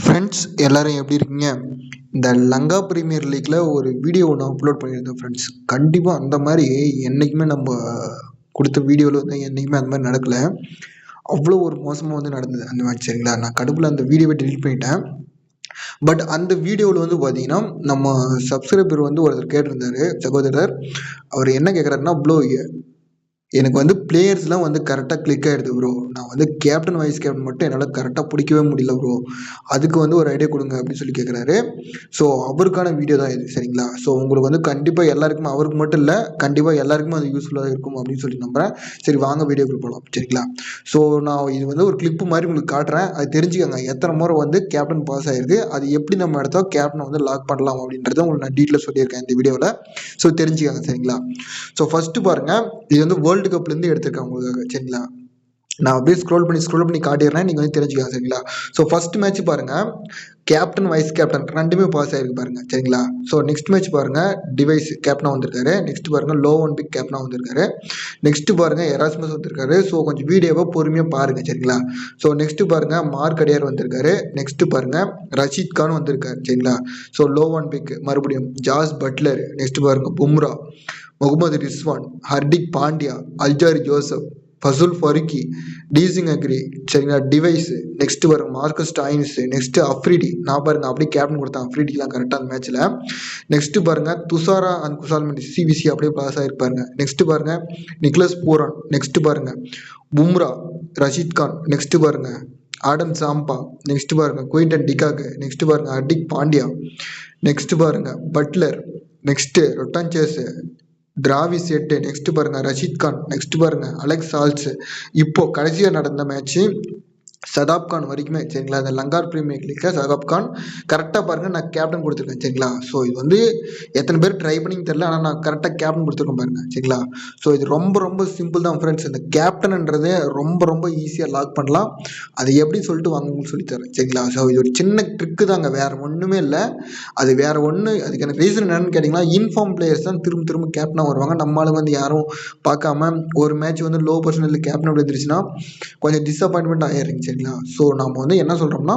Friends எல்லாரும் எப்படி இருக்கீங்க? இந்த லங்கா பிரீமியர் லீக்ல ஒரு வீடியோ ஒன்று அப்லோட் பண்ணியிருந்தேன் ஃப்ரெண்ட்ஸ். கண்டிப்பாக அந்த மாதிரி என்றைக்குமே நம்ம கொடுத்த வீடியோவில் வந்து என்றைக்குமே அந்த மாதிரி நடக்கல. அவ்வளோ ஒரு மோசமாக வந்து நடந்தது அந்த மேட்ச். சரிங்களா, நான் கடுப்பில் அந்த வீடியோவை டெலிட் பண்ணிட்டேன். பட் அந்த வீடியோவில் வந்து பார்த்தீங்கன்னா நம்ம சப்ஸ்கிரைபர் வந்து ஒருத்தர் கேட்டிருந்தாரு, சகோதரர். அவர் என்ன கேட்குறாருன்னா, ப்ரோ எனக்கு வந்து பிளேயர்ஸ்லாம் வந்து கரெக்டாக கிளிக் ஆகிடுது ப்ரோ. நான் வந்து கேப்டன் வைஸ் கேப்டன் மட்டும் என்னால் கரெக்டாக பிடிக்கவே முடியல ப்ரோ. அதுக்கு வந்து ஒரு ஐடியா கொடுங்க அப்படின்னு சொல்லி கேட்குறாரு. ஸோ அவருக்கான வீடியோ தான் இது. சரிங்களா, ஸோ உங்களுக்கு வந்து கண்டிப்பாக எல்லாருக்குமே, அவருக்கு மட்டும் இல்லை, கண்டிப்பாக எல்லாருக்குமே அது யூஸ்ஃபுல்லாக இருக்கும் அப்படின்னு சொல்லி நம்புகிறேன். சரி, வாங்க வீடியோக்குள்ள போகலாம். சரிங்களா, ஸோ நான் இது வந்து ஒரு கிளிப்பு மாதிரி உங்களுக்கு காட்டுறேன். அது தெரிஞ்சுக்கோங்க எத்தனை முறை வந்து கேப்டன் பாஸ் ஆகிருக்கு, அது எப்படி நம்ம இடத்த கேப்டனை வந்து லாக் பண்ணலாம் அப்படின்றத உங்களுக்கு நான் டீட்டெயிலாக சொல்லியிருக்கேன் இந்த வீடியோவில். ஸோ தெரிஞ்சுக்கோங்க. சரிங்களா, ஸோ ஃபஸ்ட்டு பாருங்கள், இது வந்து வேர்ல்டு கப்லேருந்து எடுத்திருக்காங்க உங்களுக்காக. சரிங்களா, நான் அப்படியே ஸ்க்ரோல் பண்ணி காட்டிடுறேன், நீங்கள் வந்து தெரிஞ்சுக்கலாம். சரிங்களா, ஸோ ஃபர்ஸ்ட் மேட்ச் பாருங்கள், கேப்டன் வைஸ் கேப்டன் ரெண்டுமே பாஸ் ஆகிருக்கு பாருங்க. சரிங்களா, ஸோ நெக்ஸ்ட் மேட்ச் பாருங்கள், டிவைஸ் கேப்டனாக வந்திருக்காரு. நெக்ஸ்ட் பாருங்கள், லோ ஒன் பிக் கேப்டனாக வந்திருக்காரு. நெக்ஸ்ட் பாருங்கள், எராஸ்மஸ் வந்திருக்காரு. ஸோ கொஞ்சம் வீடியோவை பொறுமையாக பாருங்கள். சரிங்களா, ஸோ நெக்ஸ்ட் பாருங்கள், மார்க் அடியார் வந்திருக்காரு. நெக்ஸ்ட் பாருங்கள், ரஷீத் கான் வந்திருக்காரு. சரிங்களா, ஸோ லோ ஒன் பிக் மறுபடியும் ஜாஸ் பட்லர். நெக்ஸ்ட் பாருங்கள், பும்ரா, முகமது ரிஸ்வான், ஹர்திக் பாண்டியா, அல்ஜாரி ஜோசப், ஃபசுல் ஃபருக்கி, டீசிங் அக்ரி. சரிங்களா, டிவைஸ். நெக்ஸ்ட் பாருங்க, மார்க்கஸ் ஸ்டாயின்ஸ். நெக்ஸ்ட் அஃப்ரிடி. நான் பாருங்க அப்படியே கேப்டன் கொடுத்தேன் அஃப்ரிடிலாம் கரெக்டாக அந்த மேட்ச்ல. நெக்ஸ்ட் பாருங்க, துஷாரா அண்ட் குசால் மெண்டிஸ் சிவிசி அப்படியே பாஸ் ஆயிருப்பாருங்க. நெக்ஸ்ட் பாருங்க, நிக்லஸ் பூரான். நெக்ஸ்ட் பாருங்க, பும்ரா, ரஷீத் கான். நெக்ஸ்ட் பாருங்க, ஆடம் சாம்பா. நெக்ஸ்ட் பாருங்க, குயின்டன் டிகாக். நெக்ஸ்ட் பாருங்க, ஹர்திக் பாண்டியா. நெக்ஸ்ட் பாருங்க, பட்லர். நெக்ஸ்ட் ரொட்டான் சேஸ், டிராவிஸ் எட்டு. நெக்ஸ்ட் பாருங்க, ரஷீத் கான். நெக்ஸ்ட் பாருங்க, அலெக்ஸ் சால்ஸ். இப்போ கடைசியாக நடந்த மேட்ச்சு சதாப் கான் வரைக்குமே. சரிங்களா, இந்த லங்கார் பிரீமியர் லீக்ல சதாப் கான் கரெக்டாக பாருங்க, நான் கேப்டன் கொடுத்துருக்கேன். சரிங்களா, ஸோ இது வந்து எத்தனை பேர் ட்ரை பண்ணிங்க தெரியல, ஆனால் நான் கரெக்டாக கேப்டன் கொடுத்துருக்கேன் பாருங்க. சரிங்களா, ஸோ இது ரொம்ப ரொம்ப சிம்பிள் தான் ஃப்ரெண்ட்ஸ். இந்த கேப்டன்ன்றதே ரொம்ப ரொம்ப ஈஸியாக லாக் பண்ணலாம். அது எப்படி சொல்லிட்டு வாங்க உங்களுக்கு சொல்லித்தரேன். சரிங்களா, ஸோ இது ஒரு சின்ன ட்ரிக்கு தாங்க, வேற ஒன்றுமே இல்லை. அது வேற ஒன்று. அதுக்கான ரீசன் என்னன்னு கேட்டிங்கன்னா, இன்ஃபார்ம் பிளேயர்ஸ் தான் திரும்ப திரும்ப கேப்டனாக வருவாங்க. நம்மளுக்கு வந்து யாரும் பார்க்காம ஒரு மேட்ச் வந்து லோ பர்சன்டேஜ் கேப்டன் வந்துருச்சுன்னா கொஞ்சம் டிசப்பாயின்மெண்ட் ஆயிடுறீங்க. சரிங்களா, ஸோ நம்ம வந்து என்ன சொல்கிறோம்னா,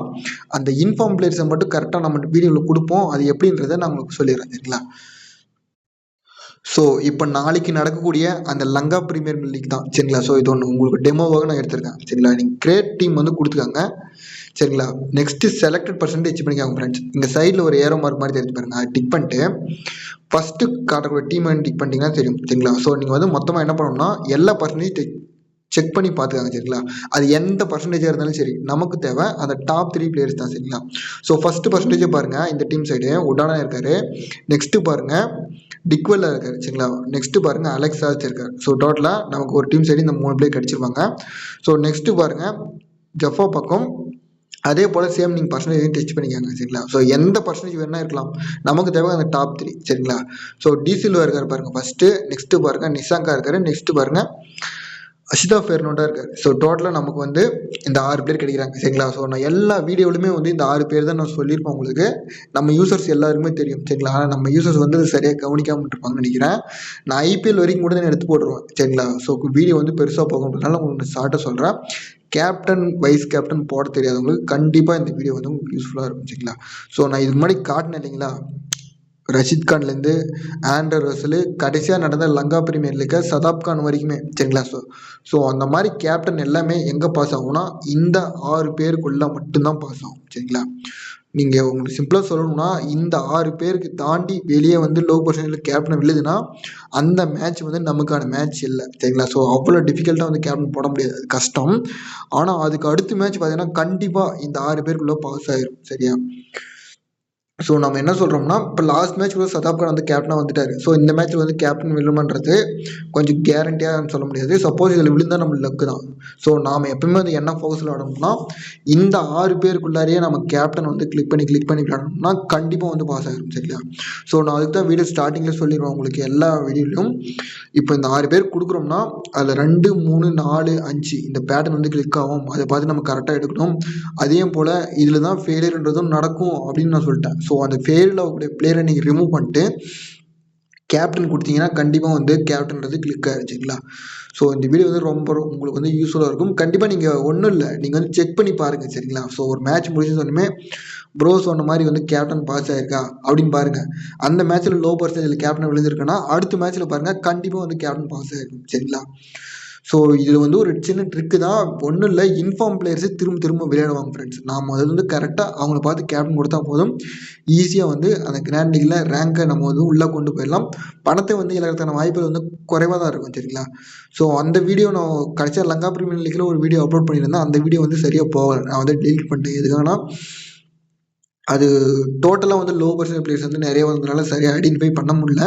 அந்த இன்ஃபார்ம் பிளேயர்ஸை மட்டும் கரெக்டாக நம்ம வீடியோவில் கொடுப்போம். அது எப்படின்றத நான் உங்களுக்கு சொல்லிடுறேன். சரிங்களா, ஸோ இப்போ நாளைக்கு நடக்கக்கூடிய அந்த லங்கா பிரீமியர் லீக் தான். சரிங்களா, ஸோ இது ஒன்று உங்களுக்கு டெமோவாக நான் எடுத்திருக்கேன். சரிங்களா, நீங்கள் கிரேட் டீம் வந்து கொடுத்துருக்காங்க. சரிங்களா, நெக்ஸ்ட் செலக்டட் பர்சன்டேஜ் பண்ணிக்காங்க ஃப்ரெண்ட்ஸ். இந்த சைடில் ஒரு ஏரோ மார்க் மாதிரி தெரிஞ்சு பாருங்க, அதை டிக் பண்ணிட்டு ஃபஸ்ட்டு காட்டக்கூடிய டீம் டிக் பண்ணிட்டீங்கன்னா தெரியும். சரிங்களா, ஸோ நீங்கள் வந்து மொத்தமாக என்ன பண்ணணும்னா எல்லா பர்சன்டேஜ் செக் பண்ணி பார்த்துக்காங்க. சரிங்களா, அது எந்த பர்சன்டேஜாக இருந்தாலும் சரி, நமக்கு தேவை அந்த டாப் 3 பிளேயர்ஸ் தான். சரிங்களா, ஸோ ஃபர்ஸ்ட் பர்சன்டேஜை பாருங்க, இந்த டீம் சைடு உடானா இருக்காரு. நெக்ஸ்ட் பாருங்க, டிக்வெல்லா இருக்காரு. சரிங்களா, நெக்ஸ்ட் பாருங்க, அலெக்ஸ் சால்ஸ் இருக்காரு. ஸோ டோட்டலாக நமக்கு ஒரு டீம் சைடு இந்த 3 பிளேயர் கிடைச்சிருவாங்க. ஸோ நெக்ஸ்ட் பாருங்க, ஜஃபா பக்கம் அதே போல் சேம் நீங்கள் பர்சன்டேஜ் டெஸ்ட் பண்ணிக்காங்க. சரிங்களா, ஸோ எந்த பர்சன்டேஜ் வேணா இருக்கலாம், நமக்கு தேவை அந்த டாப் 3. சரிங்களா, ஸோ டிசில்வா இருக்காரு பாருங்க ஃபர்ஸ்ட். நெக்ஸ்ட் பாருங்க, நிஷாங்கா இருக்காரு. நெக்ஸ்ட் பாருங்க, அஷிதா ஃபெர்னோண்டா இருக்காரு. ஸோ டோட்டலாக நமக்கு வந்து இந்த 6 பேர் கிடைக்கிறாங்க. சரிங்களா, ஸோ நான் எல்லா வீடியோவிலுமே வந்து இந்த 6 பேர் தான் நான் சொல்லியிருப்பேன் உங்களுக்கு. நம்ம யூசர்ஸ் எல்லாருமே தெரியும். சரிங்களா, ஆனால் நம்ம யூசர்ஸ் வந்து சரியாக கவனிக்காமல் இருப்பாங்கன்னு நினைக்கிறேன். நான் ஐபிஎல் வரைக்கும் கூட நான் எடுத்து போட்டுருவேன். சரிங்களா, ஸோ வீடியோ வந்து பெருசாக போகணுன்றதுனால உங்களுக்கு ஷார்ட்டாக சொல்கிறேன். கேப்டன் வைஸ் கேப்டன் போட தெரியாதவங்களுக்கு கண்டிப்பாக இந்த வீடியோ வந்து உங்களுக்கு யூஸ்ஃபுல்லாக இருக்கும். சரிங்களா, ஸோ நான் இதுக்கு முன்னாடி காட்டினேன் இல்லைங்களா, ரஷீத் கான்லேருந்து ஆண்டர் ரசலு, கடைசியாக நடந்த லங்கா பிரீமியர் லீக் சதாப் கான் வரைக்குமே. சரிங்களா, ஸோ அந்த மாதிரி கேப்டன் எல்லாமே எங்கே பாஸ் ஆகும்னா இந்த 6 பேருக்குள்ளே மட்டும்தான் பாஸ் ஆகும். சரிங்களா, நீங்கள் உங்களுக்கு சிம்பிளாக சொல்லணும்னா, இந்த 6 பேருக்கு தாண்டி வெளியே வந்து லோ பர்சன்டேஜில் கேப்டன் விழுதுன்னா அந்த மேட்ச் வந்து நமக்கான மேட்ச் இல்லை. சரிங்களா, ஸோ அவ்வளோ டிஃபிகல்ட்டாக வந்து கேப்டன் போட முடியாது, அது கஷ்டம். ஆனால் அதுக்கு அடுத்த மேட்ச் பார்த்தீங்கன்னா கண்டிப்பாக இந்த 6 பேருக்குள்ளே பாஸ் ஆயிரும். சரியா, ஸோ நம்ம என்ன சொல்கிறோம்னா, இப்போ லாஸ்ட் மேட்ச் கூட சதாப் கான் வந்து கேப்டனாக வந்துட்டார். ஸோ இந்த மேட்ச் வந்து கேப்டன் விழுமன்றது கொஞ்சம் கேரண்டியாக சொல்ல முடியாது. சப்போஸ் இதில் விழுந்தால் நம்ம லக்கு தான். ஸோ நாம் எப்பவுமே வந்து என்ன ஃபோக்கஸில் ஆடணும்னா, இந்த 6 பேருக்குள்ளாரையே நம்ம கேப்டன் வந்து கிளிக் பண்ணி விளையாடணும்னா கண்டிப்பாக வந்து பாஸ் ஆகிடும். சரிங்களா, ஸோ நான் அதுக்கு தான் வீடியோ ஸ்டார்டிங்கில் சொல்லிடுவேன் உங்களுக்கு எல்லா வீடியோலையும். இப்போ இந்த 6 பேர் கொடுக்குறோம்னா அதில் 2, 3, 4, 5 இந்த பேட்டர்ன் வந்து கிளிக் ஆகும். அதை பார்த்து நம்ம கரெக்டாக எடுக்கணும். அதே போல் இதில் தான் ஃபெயிலியர்ன்றதும் நடக்கும் அப்படின்னு நான் சொல்லிட்டேன். ஸோ அந்த ஃபெயிலில் ஆகக்கூடிய பிளேயரை நீங்கள் ரிமூவ் பண்ணிட்டு கேப்டன் கொடுத்தீங்கன்னா கண்டிப்பாக வந்து கேப்டன்றது கிளிக் ஆகிடுச்சிங்களா. ஸோ இந்த வீடியோ வந்து உங்களுக்கு வந்து யூஸ்ஃபுல்லாக இருக்கும். கண்டிப்பாக நீங்கள் ஒன்றும் இல்லை, நீங்கள் வந்து செக் பண்ணி பாருங்கள் சரிங்களா. ஸோ ஒரு மேட்ச் முடிஞ்சு சொன்னமே ப்ரோ சொன்ன மாதிரி வந்து கேப்டன் பாஸ் ஆயிருக்கா அப்படின்னு பாருங்கள். அந்த மேட்ச்சில் லோ பர்சன்டேஜில் கேப்டன் விழுந்திருக்குன்னா அடுத்த மேட்ச்சில் பாருங்கள் கண்டிப்பாக வந்து கேப்டன் பாஸ் ஆயிருக்கும் சரிங்களா. ஸோ இது வந்து ஒரு சின்ன ட்ரிக்கு தான், ஒன்றும் இல்லை. இன்ஃபார்ம் பிளேயர்ஸை திரும்ப திரும்ப விளையாடுவாங்க ஃப்ரெண்ட்ஸ். நாம் அதில் வந்து கரெக்டாக அவங்கள பார்த்து கேப்டன் கொடுத்தா போதும், ஈஸியாக வந்து அந்த கிராண்ட் லீக்ல ரேங்கை நம்ம வந்து உள்ளே கொண்டு போயிடலாம். பணத்தை வந்து இழக்கிறதுக்கான வாய்ப்புகள் வந்து குறைவாக தான் இருக்கும் சரிங்களா. ஸோ அந்த வீடியோ நான் கடைசியாக லங்கா பிரீமியர் லீக்கில் ஒரு வீடியோ அப்லோட் பண்ணியிருந்தேன். அந்த வீடியோ வந்து சரியாக போகலை, நான் வந்து டெலீட் பண்ணிட்டேன். எதுக்காகனா அது டோட்டலாக வந்து லோ பர்சன்ட் பிளேயர்ஸ் வந்து நிறைய வந்ததுனால சரியாக ஐடென்டிஃபை பண்ண முடியல.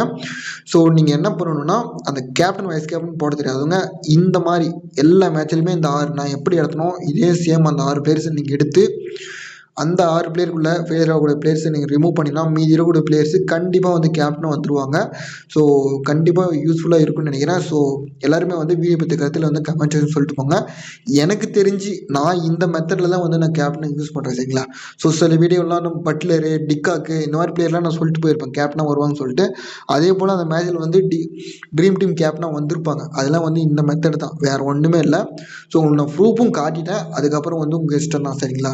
ஸோ நீங்கள் என்ன பண்ணணும்னா அந்த கேப்டன் வைஸ் கேப்டன் போட தெரியாதவங்க இந்த மாதிரி எல்லா மேட்ச்லையுமே இந்த 6 நான் எப்படி எடுத்தனோ இதே சேம் அந்த 6 பிளேயர்ஸை நீங்கள் எடுத்து அந்த 6 பிளேயருக்குள்ள ஃபெயிலியர் ஆகக்கூடிய பிளேயர்ஸை நீங்கள் ரிமூவ் பண்ணினா மீதி இருக்கக்கூடிய பிளேயர்ஸு கண்டிப்பாக வந்து கேப்டனாக வந்துருவாங்க. ஸோ கண்டிப்பாக யூஸ்ஃபுல்லாக இருக்கும்னு நினைக்கிறேன். ஸோ எல்லாருமே வந்து வீடியோ பற்றி கருத்தில் வந்து கமெண்ட் செக்ஷன் சொல்லிட்டு போங்க. எனக்கு தெரிஞ்சு நான் இந்த மெத்தடில் தான் வந்து நான் கேப்டனை யூஸ் பண்ணுறேன் சரிங்களா. ஸோ சில வீடியோலாம் நம்ம பட்லரு, டிக்காக்கு இந்த மாதிரி பிளேயர்லாம் நான் சொல்லிட்டு போயிருப்பேன் கேப்டனாக வருவாங்கன்னு சொல்லிட்டு. அதே போல் அந்த மேட்ச்சில் வந்து ட்ரீம் டீம் கேப்டனாக வந்திருப்பாங்க. அதெல்லாம் வந்து இந்த மெத்தட் தான், வேறு ஒன்றுமே இல்லை. ஸோ உங்களுக்கு நான் ப்ரூஃபும் காட்டிட்டேன், அதுக்கப்புறம் வந்து உங்கள் இஷ்டம் தான் சரிங்களா.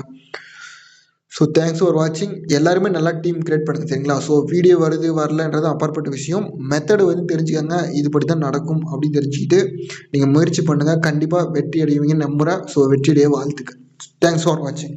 ஸோ தேங்க்ஸ் ஃபார் வாட்சிங். எல்லாருமே நல்லா டீம் கிரியேட் பண்ணுங்க சரிங்களா. ஸோ வீடியோ வருது வரலன்றது அப்பாற்பட்ட விஷயம், மெத்தடு வந்து தெரிஞ்சுக்கங்க. இதுபடி தான் நடக்கும் அப்படின்னு தெரிஞ்சுக்கிட்டு நீங்கள் முயற்சி பண்ணுங்கள், கண்டிப்பாக வெற்றி அடைவீங்கன்னு நம்புகிறேன். ஸோ வெற்றியடைய வாழ்த்துக்கள். தேங்க்ஸ் ஃபார் வாட்சிங்.